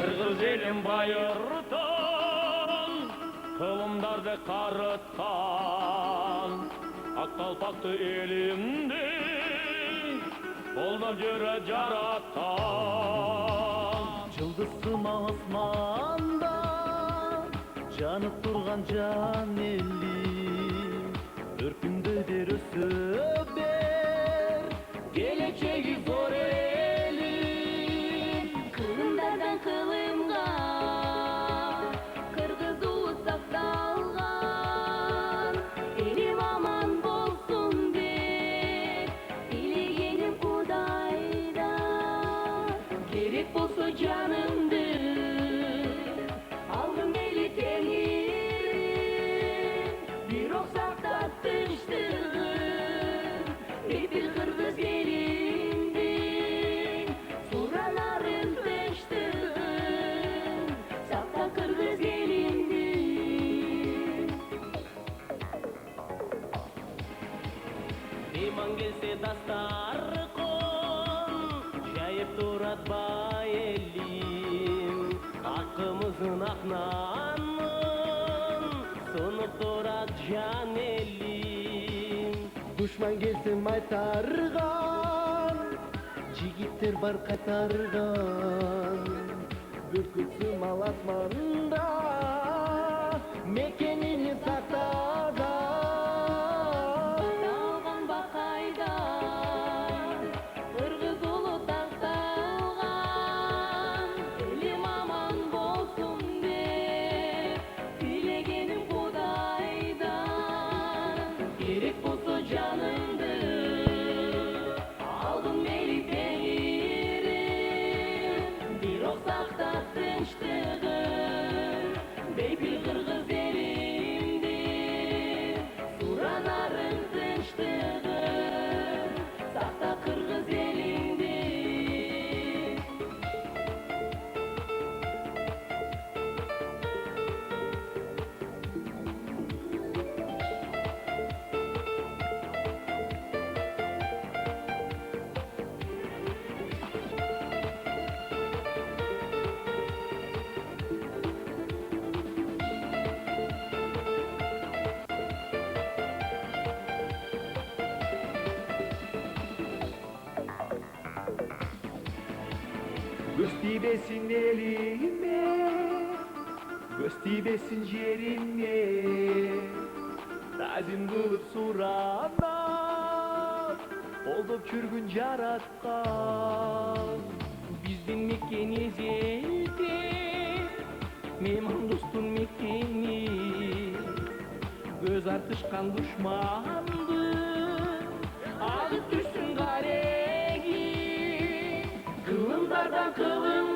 Кыргыз элин байыртан, кылымдарды карыткан, ак талпакты элимди колдоп жүрө жараткан. Жылдызсыма асманда жанып турган жан элим, өркүндөдөр өсө бер келечеги зор элим. Кылымдардан кылымга кыргыз улу сакталган, элим аман болсун деп тилегеним Кудайдан. Керек болсо жанымды алгым келет Теңирим, бирок сактап тынчтыгын бейпил кыргыз элимдин, суранарын тынчтыгын сакта кыргыз элимдин. Мейман келсе дастаркан жайып турат бай элим, акымыздын ак нанын сунуп турат жан элим. Душман келсе майтарган жигиттер бар кайтарган, бүркүт сымал асманда мекенини сактаган. Такталган бакайдан кыргыз улу такталган, элим аман болсун деп тилегеним Кудайдан. Керек болсо жанымды алгым келет Теңирим, бирок сактап тынчтыгын бейпил кыргыз элимдин, суранарын тынчтыгын сакта кыргыз элимдин. Göz tiybesin elime, göz tiybesin yerime, tazim kılıp suranap, oldup çürgün jaratkan. Bizdin mekeniz elde, mehman dostun mekeni, göz artışkan düşmandı, alıp düşsün garegi. Kılımdardan kılım